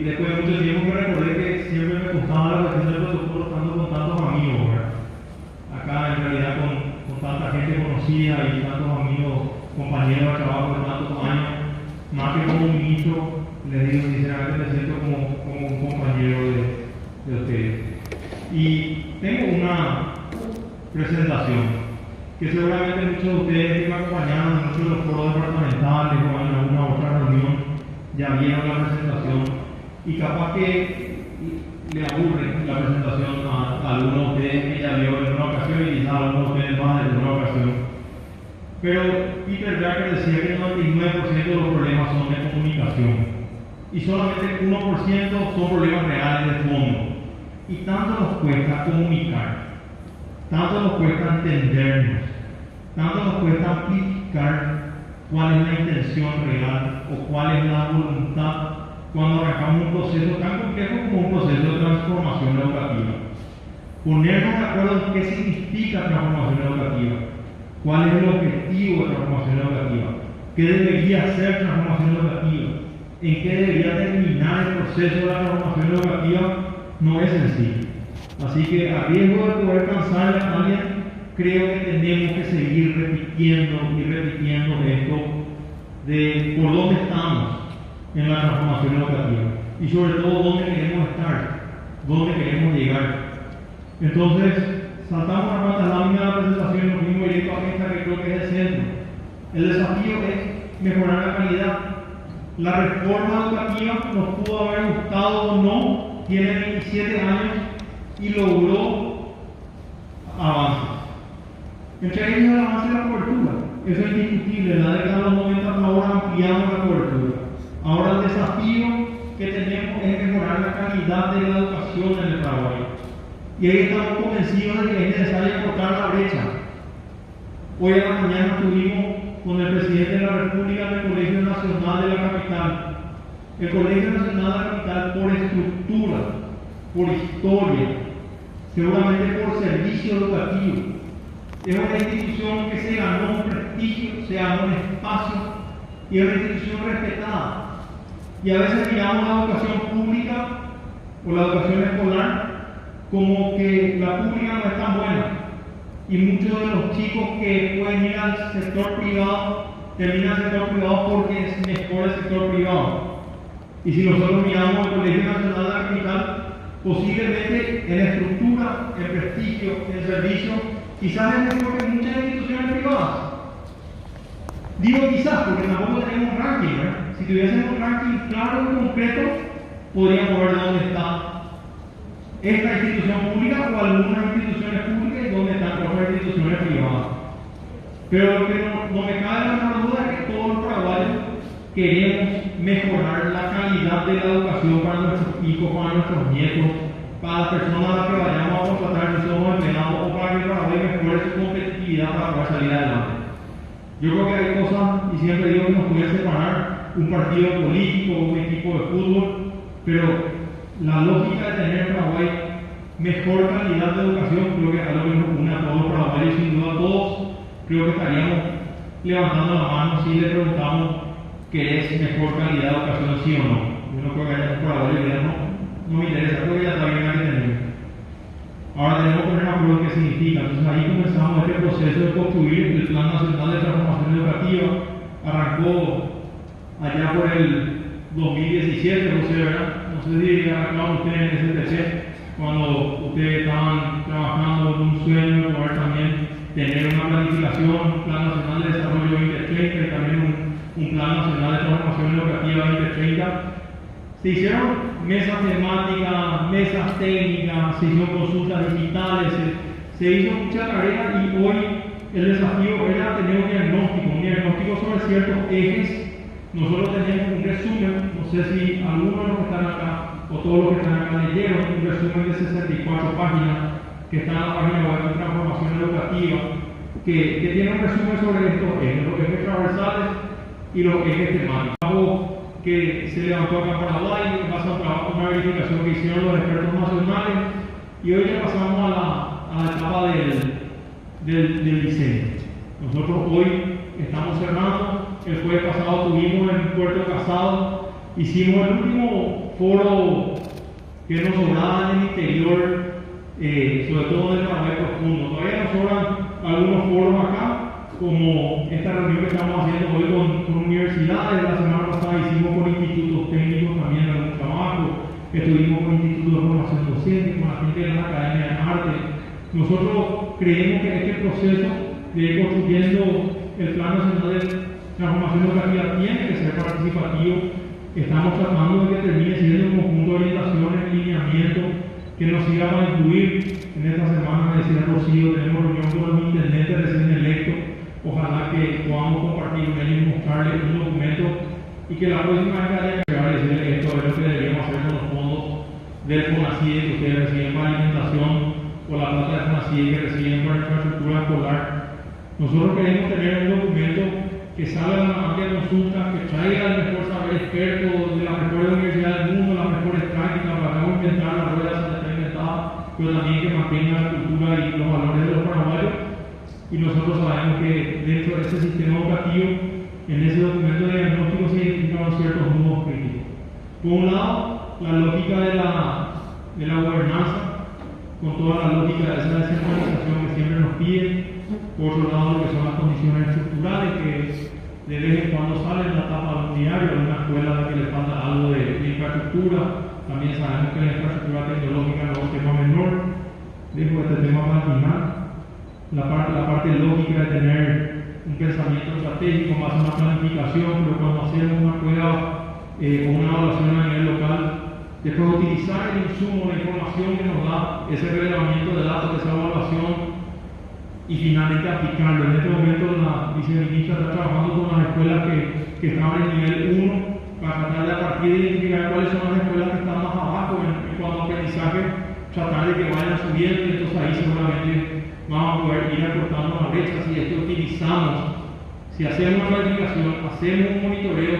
Después de mucho tiempo me recordé que siempre me costaba la cuestión del protocolo estando con tantos amigos, ¿verdad? Acá en realidad con tanta gente conocida y tantos amigos, compañeros de trabajo de tantos años, más que como un ministro, les digo sinceramente me siento como un compañero de ustedes. Y tengo una presentación que seguramente muchos de ustedes que me acompañaron en muchos de los foros departamentales o en alguna otra reunión ya vieron la presentación y capaz que le aburre la presentación a algunos de ustedes que ya vio en una ocasión y quizás a algunos de ustedes más en una ocasión. Pero Peter Drucker decía que el 99% de los problemas son de comunicación y solamente el 1% son problemas reales de fondo. Y tanto nos cuesta comunicar, tanto nos cuesta entendernos, tanto nos cuesta amplificar cuál es la intención real o cuál es la voluntad cuando arrancamos un proceso tan complejo como un proceso de transformación educativa. Ponernos de acuerdo en qué significa transformación educativa, cuál es el objetivo de transformación educativa, qué debería ser transformación educativa, en qué debería terminar el proceso de la transformación educativa, no es sencillo. Así que a riesgo de poder cansarle a alguien, creo que tenemos que seguir repitiendo y repitiendo esto de por dónde estamos en la transformación educativa y sobre todo dónde queremos estar, dónde queremos llegar. Entonces, saltamos a cuantas láminas de la presentación y nos fuimos directo a esta que creo que es el centro. El desafío es mejorar la calidad. La reforma educativa nos pudo haber gustado o no, tiene 27 años y logró avances. Entre ellos el avance de la cobertura, eso es indiscutible. En la década de los 90 ahora ampliamos la cobertura. Ahora el desafío que tenemos es mejorar la calidad de la educación en el Paraguay. Y ahí estamos convencidos de que es necesario cortar la brecha. Hoy a la mañana estuvimos con el presidente de la República del Colegio Nacional de la Capital. El Colegio Nacional de la Capital, por estructura, por historia, seguramente por servicio educativo, es una institución que se ganó un prestigio, se ganó un espacio y es una institución respetada. Y a veces miramos la educación pública o la educación escolar como que la pública no es tan buena. Y muchos de los chicos que pueden ir al sector privado terminan al sector privado porque es mejor el sector privado. Y si nosotros miramos el Colegio Nacional de la Capital, posiblemente en estructura, en prestigio, en servicio, quizás es mejor que muchas instituciones privadas. Digo quizás porque tampoco tenemos un ranking, ¿verdad? Si tuviésemos un ranking claro y concreto, podríamos ver dónde está esta institución pública o algunas instituciones públicas y dónde están otras instituciones privadas. Pero lo que no me cabe la menor duda es que todos los paraguayos queremos mejorar la calidad de la educación para nuestros hijos, para nuestros nietos, para las personas a las que vayamos a contratar, si somos empleados, o para que el Paraguay mejore su competitividad para poder salir adelante. Yo creo que hay cosas, y siempre digo que nos puede separar un partido político o un equipo de fútbol, pero la lógica de tener en Paraguay mejor calidad de educación creo que es algo que nos une a todos los paraguayos, sin duda a todos creo que estaríamos levantando la mano si le preguntamos ¿querés mejor calidad de educación, sí o no? Yo no creo que haya un paraguayo que no me interesa, creo que ya está bien la que tenemos. Ahora tenemos que poner a prueba qué significa. Entonces ahí comenzamos este proceso de construir el Plan Nacional de Transformación Educativa. Arrancó allá por el 2017, no sé, ¿verdad? No sé si arrancaron ustedes en STC, cuando ustedes estaban trabajando en un sueño, poder también tener una planificación, un Plan Nacional de Desarrollo 2030 y también un Plan Nacional de Transformación Educativa 2030. Se hicieron mesas temáticas, mesas técnicas, se hicieron consultas digitales, se hizo mucha tarea y hoy el desafío era tener un diagnóstico sobre ciertos ejes. Nosotros tenemos un resumen, no sé si algunos de los que están acá o todos los que están acá leyeron un resumen de 64 páginas que está en la página web de Transformación Educativa, que tiene un resumen sobre estos ejes, los ejes transversales y los ejes temáticos. Que se levantó acá en Paraguay, pasa una verificación que hicieron los expertos nacionales y hoy ya pasamos a la etapa del diseño. Nosotros hoy estamos cerrando, el jueves pasado estuvimos en Puerto Casado, hicimos el último foro que nos sobraba en el interior, sobre todo en el Paraguay profundo. Todavía nos sobran algunos foros acá, como esta reunión que estamos haciendo hoy con universidades. La semana pasada hicimos con institutos técnicos también algún trabajo, estuvimos con institutos de formación docente, con la gente de la Academia de Arte. Nosotros creemos que este proceso de ir construyendo el Plan Nacional de Transformación Educativa tiene que ser participativo. Estamos tratando de que termine siendo un conjunto de orientaciones, lineamientos que nos sigan a incluir. En esta semana, decía Rocío, tenemos reunión con los intendentes recién electos. Ojalá que podamos compartir con ellos y mostrarles un documento y que la próxima vez que haya que llegar a decirles esto es lo que deberíamos hacer con los fondos del FONACIE que ustedes reciben para alimentación o la plata del FONACIE que reciben para infraestructura escolar. Nosotros queremos tener un documento que salga de una amplia consulta, que traiga el mejor saber experto de las mejores universidades del mundo, las mejores prácticas, para no inventar las ruedas que está inventada, pero también que mantenga la cultura y los valores de los paraguayos. Y nosotros sabemos que dentro de este sistema educativo, en ese documento de diagnóstico se identifican ciertos nudos críticos. Por un lado, la lógica de la gobernanza, con toda la lógica de esa descentralización que siempre nos piden. Por otro lado, lo que son las condiciones estructurales, que de vez en cuando salen en la etapa de un diario, de una escuela que le falta algo de infraestructura. También sabemos que la infraestructura tecnológica no es un tema menor. Dejo este tema para el final. La parte lógica de tener un pensamiento estratégico, más una planificación, pero cuando hacemos una prueba o una evaluación a nivel local, después utilizar el insumo, la información que nos da ese relevamiento de datos, de esa evaluación, y finalmente aplicarlo. En este momento la viceministra está trabajando con las escuelas que estaban en nivel 1 para tratar de a partir de identificar cuáles son las escuelas que están más abajo en cuanto a aprendizaje, tratar de que vayan subiendo, y entonces ahí seguramente vamos a poder ir acortando la brecha. Si esto utilizamos, si hacemos una planificación, hacemos un monitoreo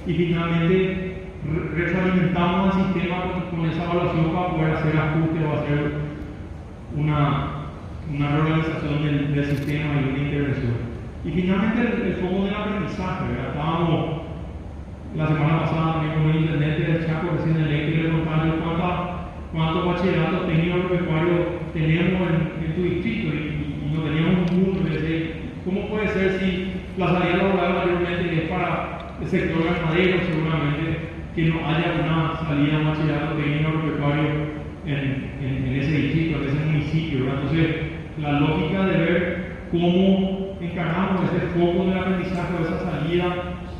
y finalmente retroalimentamos al sistema con esa evaluación para poder hacer ajustes o hacer una reorganización del sistema y una intervención. Y finalmente el foco del aprendizaje, ¿verdad? Estábamos la semana pasada también con el intendente del Chaco recién electo y le contaron cuántos bachilleratos técnicos agropecuarios tenemos en tu distrito y no teníamos un punto de decir, ¿cómo puede ser si la salida laboral mayormente es para el sector ganadero? Seguramente que no haya una salida de un bachillerato técnico agropecuario en ese distrito, en ese municipio, ¿verdad? Entonces, la lógica de ver cómo encaramos ese foco del aprendizaje, de esa salida,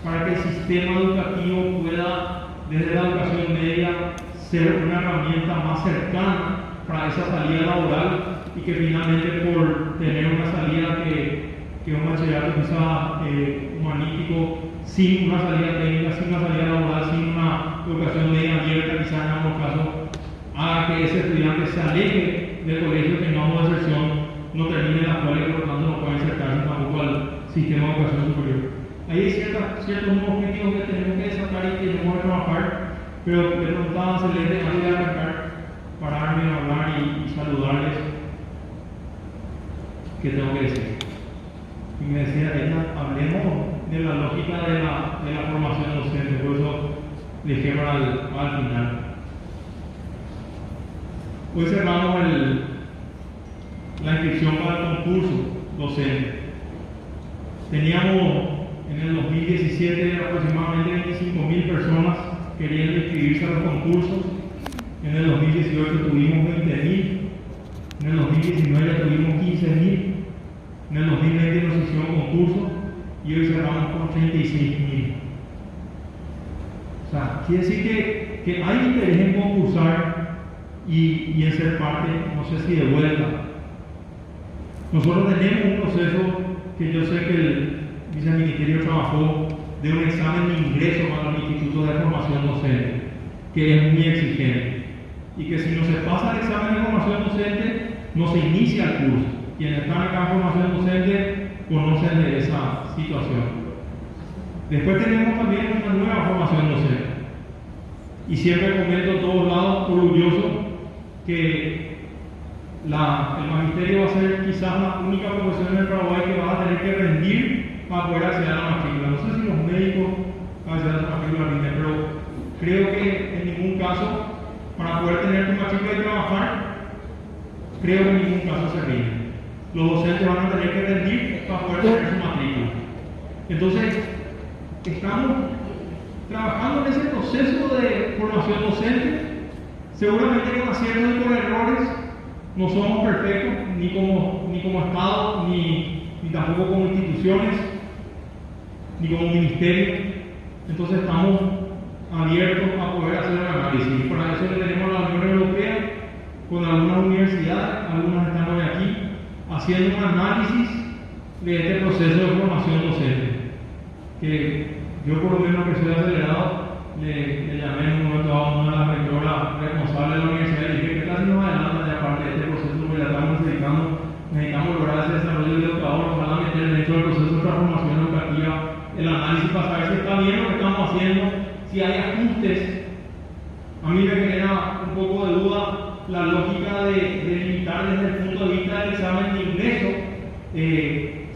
para que el sistema educativo pueda, desde la educación media, ser una herramienta más cercana para esa salida laboral y que finalmente por tener una salida que un bachillerato quizá humanístico, sin una salida técnica, sin una salida laboral, sin una educación media abierta, quizá en algunos casos, haga que ese estudiante se aleje del colegio, tengamos deserción, no termine la escuela y por lo tanto no pueda insertarse tampoco al sistema de educación superior. Ahí hay ciertos nuevos objetivos que tenemos que desatar y que tenemos que trabajar, pero le preguntaba a Celeste antes de arrancar, pararme a hablar y saludarles, ¿qué tengo que decir? Y me decía ella, hablemos de la lógica de la formación docente, por eso dejé para el final. Hoy cerramos la inscripción para el concurso docente. Teníamos en el 2017 aproximadamente 25.000 personas queriendo inscribirse a los concursos. En el 2018 tuvimos 20.000. En el 2019 tuvimos 15.000. En el 2020 nos hicieron concursos y hoy cerramos con 36.000. O sea, quiere decir que hay interés en concursar y en ser parte, no sé si de vuelta. Nosotros tenemos un proceso que yo sé que el viceministerio trabajó de un examen de ingreso para los institutos de formación docente, que es muy exigente. Y que si no se pasa el examen de formación docente, no se inicia el curso. Quienes están acá en formación docente conocen de esa situación. Después tenemos también una nueva formación docente. Y siempre comento a todos lados, orgulloso, que el magisterio va a ser quizás la única profesión en el Paraguay que va a tener que rendir para poder acceder a la matrícula. No sé si los médicos van a acceder a la matrícula, pero creo que en ningún caso, para poder tener tu matrícula y trabajar, creo que en ningún caso se rinde. Los docentes van a tener que rendir para poder tener su matrícula. Entonces, estamos trabajando en ese proceso de formación docente, seguramente con aciertos y con errores. No somos perfectos, ni como Estado, ni tampoco como instituciones, ni como ministerio. Entonces estamos abiertos a poder hacer un análisis. Y para eso le tenemos a la Unión Europea, con algunas universidades, algunas están hoy aquí, haciendo un análisis de este proceso de formación docente. Que yo, por lo menos que soy acelerado, le llamé en un momento a una de las rectoras responsables de la universidad y dije que casi nos adelanta ya parte de este proceso, porque ya estamos necesitamos lograr ese desarrollo del educador, ojalá meter dentro del proceso de transformación educativa el análisis para saber si está bien lo que estamos haciendo, si hay ajustes. A mí me genera un poco de duda la lógica de limitar desde el punto de vista del examen de ingreso.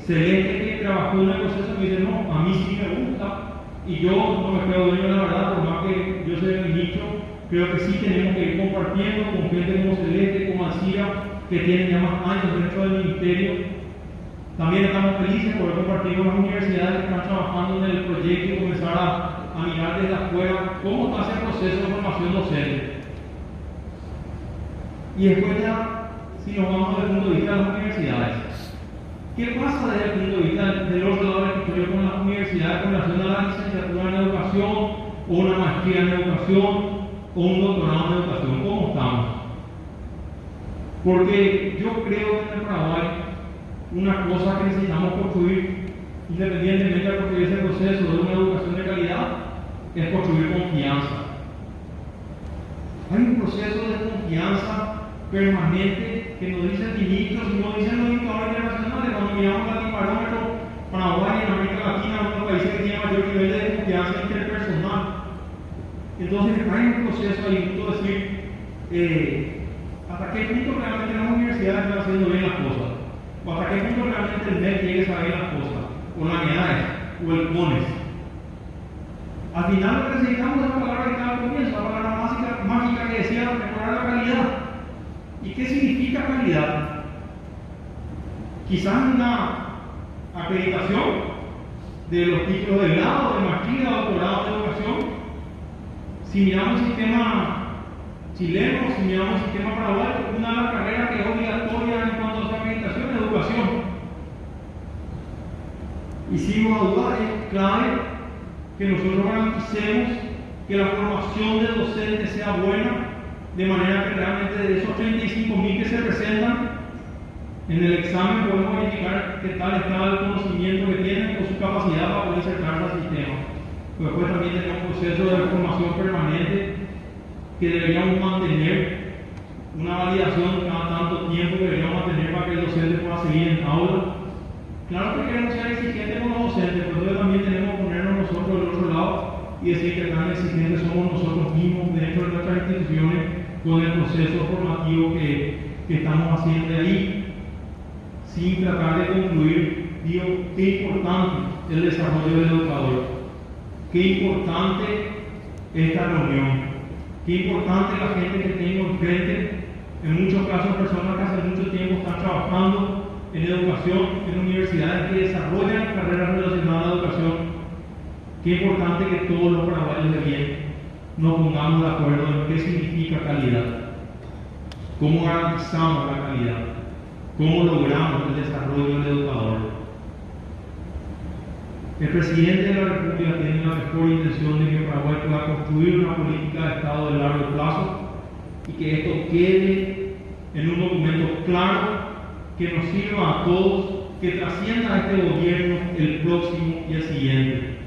Celeste, que trabajó en el proceso, me dice, no, a mí sí me gusta, y yo no me creo dueño de la verdad, por más que yo sea ministro, creo que sí tenemos que ir compartiendo con gente como Celeste, como Alcira, que tienen ya más años dentro del ministerio. También estamos felices por compartir con las universidades que están trabajando en el proyecto y comenzar a mirar desde afuera cómo está ese proceso de formación docente. Y después ya, si nos vamos desde el punto de vista de las universidades, ¿qué pasa desde el punto de vista del otro lado del escritorio con las universidades con relación a la licenciatura en educación, o una maestría en educación, o un doctorado en educación? ¿Cómo estamos? Porque yo creo que en el Paraguay una cosa que necesitamos construir, independientemente de construir ese proceso de una educación de calidad, es construir confianza. Hay un proceso de confianza permanente que nos dicen ministros y nos dicen los indicadores internacionales. Cuando miramos el barómetro, Paraguay en América Latina, uno de los países que tiene mayor nivel de confianza interpersonal. Entonces hay un proceso ahí, punto decir, hasta qué punto realmente las universidades están haciendo bien las cosas, o hasta qué punto realmente el MEC llegue a saber las cosas, o la MEAES, o el CONES. Al final lo que necesitamos es la palabra que estaba al comienzo, la palabra mágica que decía mejorar la calidad. ¿Y qué significa calidad? Quizás una acreditación de los títulos de grado, de maestría, doctorado de educación. Si miramos el sistema chileno, si miramos el sistema paraguayo, una de las carreras que es obligatoria en cuanto a su acreditación es educación. Y sin duda es clave que nosotros garanticemos que la formación del docente sea buena, de manera que realmente de esos 35.000 que se presentan, en el examen podemos verificar qué tal está el conocimiento que tienen o su capacidad para poder insertarse al sistema. Pero después también tenemos un proceso de formación permanente que deberíamos mantener, una validación cada tanto tiempo que deberíamos mantener para que el docente pueda seguir en aula. Claro que queremos ser exigentes con los docentes, pero entonces también tenemos que ponernos nosotros del otro lado y decir que tan exigentes somos nosotros mismos dentro de nuestras instituciones con el proceso formativo que estamos haciendo de ahí, sin tratar de concluir. Digo, qué importante el desarrollo del educador, qué importante esta reunión, qué importante la gente que tengo enfrente, en muchos casos personas que hace mucho tiempo están trabajando en educación, en universidades que desarrollan carreras relacionadas a la educación. Qué importante que todos los paraguayos de bien nos pongamos de acuerdo en qué significa calidad, cómo garantizamos la calidad, cómo logramos el desarrollo del educador. El presidente de la República tiene la mejor intención de que Paraguay pueda construir una política de Estado de largo plazo y que esto quede en un documento claro que nos sirva a todos, que trascienda a este gobierno, el próximo y el siguiente.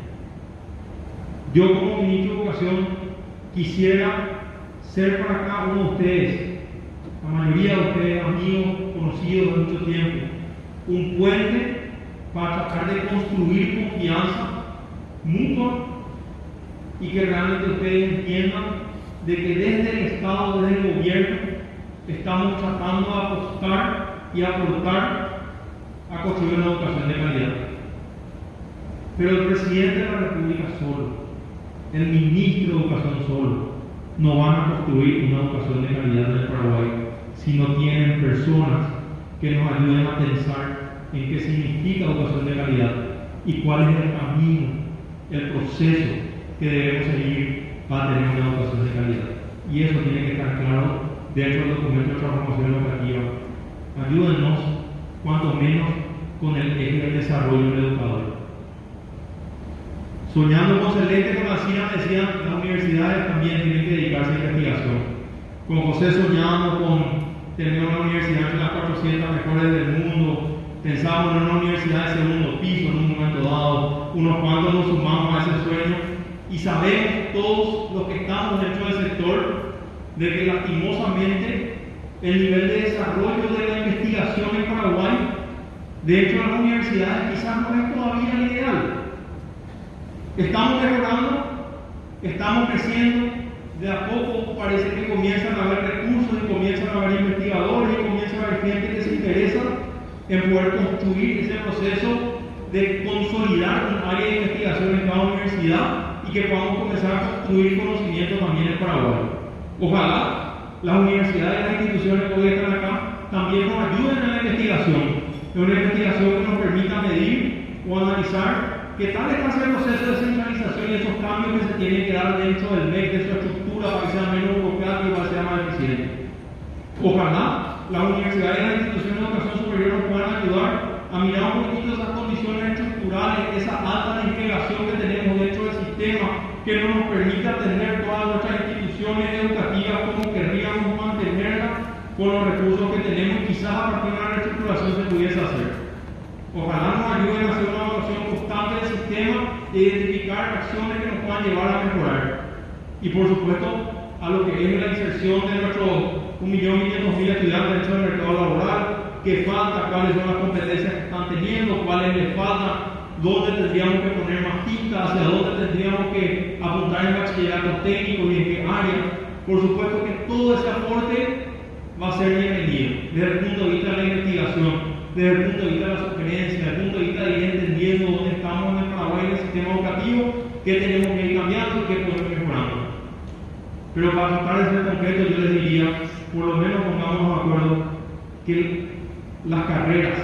Yo como ministro de Educación quisiera ser para cada uno de ustedes, la mayoría de ustedes, amigos, conocidos de mucho tiempo, un puente para tratar de construir confianza mutua y que realmente ustedes entiendan de que desde el Estado, desde el gobierno, estamos tratando de apostar y aportar a construir una educación de calidad. Pero el presidente de la República solo, el ministro de Educación solo, no van a construir una educación de calidad en el Paraguay si no tienen personas que nos ayuden a pensar en qué significa educación de calidad y cuál es el camino, el proceso que debemos seguir para tener una educación de calidad. Y eso tiene que estar claro dentro del documento de transformación educativa. Ayúdennos, cuanto menos, con el eje del desarrollo del educador. Soñando con ser lente con la CINA, decían, las universidades también tienen que dedicarse a investigación. Con José soñamos con tener una universidad entre las 400 mejores del mundo. Pensábamos en una universidad de segundo piso en un momento dado. Unos cuantos nos sumamos a ese sueño y sabemos todos los que estamos dentro del sector de que lastimosamente el nivel de desarrollo de la investigación en Paraguay dentro de las universidades quizás no es todavía el ideal. Estamos mejorando, estamos creciendo, de a poco parece que comienzan a haber recursos y comienzan a haber investigadores y comienza a haber gente que se interesa en poder construir ese proceso de consolidar un área de investigación en cada universidad y que podamos comenzar a construir conocimiento también en Paraguay. Ojalá las universidades y las instituciones que hoy están acá también nos ayuden en la investigación, en una investigación que nos permita medir o analizar qué tal está ese proceso de centralización y esos cambios que se tienen que dar dentro del MEC, de su estructura, para que sea menos burocrático y para que sea más eficiente. Ojalá las universidades y las instituciones de educación superior nos puedan ayudar a mirar un poquito esas condiciones estructurales, esa alta integración que tenemos dentro del sistema, que no nos permita tener todas nuestras instituciones educativas como querríamos mantenerlas con los recursos que tenemos y quizás a partir de una reestructuración se pudiese hacer. Ojalá nos ayuden a hacer una evaluación constante del sistema e identificar acciones que nos puedan llevar a mejorar. Y por supuesto, a lo que es la inserción de nuestros 1.500.000 estudiantes dentro del mercado laboral, qué falta, cuáles son las competencias que están teniendo, cuáles les faltan, dónde tendríamos que poner más tinta, hacia dónde tendríamos que apuntar en bachillerato técnico y en qué área. Por supuesto que todo ese aporte va a ser bienvenido desde el punto de vista de la investigación, desde el punto de vista de la sugerencia, desde el punto de vista de ir entendiendo dónde estamos en el Paraguay en el sistema educativo, qué tenemos que ir cambiando y qué podemos ir mejorando. Pero para tratar de ser concreto, yo les diría, por lo menos pongámonos de acuerdo que las carreras,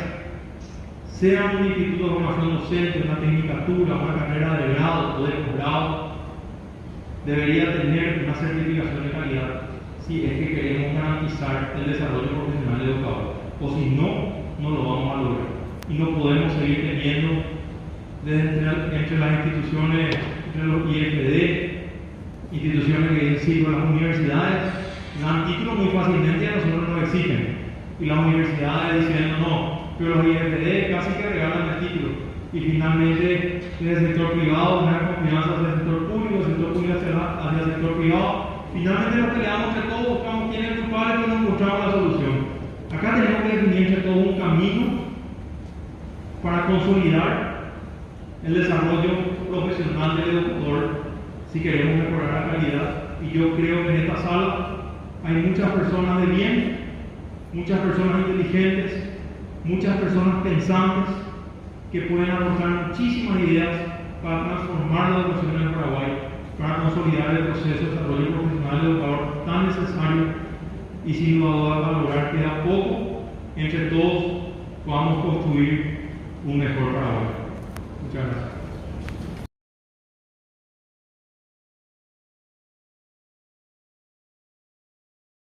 sean un instituto de formación docente, una tecnicatura, una carrera de grado o de posgrado, debería tener una certificación de calidad si es que queremos garantizar el desarrollo profesional del educador. O si no, no lo vamos a lograr. Y no podemos seguir teniendo entre las instituciones, entre los IFD, instituciones que sirven a las universidades, dan títulos muy fácilmente y a nosotros nos exigen. Y las universidades diciendo no, pero los IFD casi que regalan el título. Y finalmente, desde el sector privado, una confianza hacia el sector público, el sector público hacia el sector privado. Finalmente nos peleamos entre todos, buscamos quién es el culpable y no encontramos la solución. Acá tenemos que definir entre todo un camino para consolidar el desarrollo profesional del educador si queremos mejorar la calidad. Y yo creo que en esta sala hay muchas personas de bien, muchas personas inteligentes, muchas personas pensantes que pueden aportar muchísimas ideas para transformar la educación en Paraguay, para consolidar el proceso de desarrollo profesional del educador tan necesario y sin duda para lograr que de a poco entre todos podamos construir un mejor Paraguay. Muchas gracias.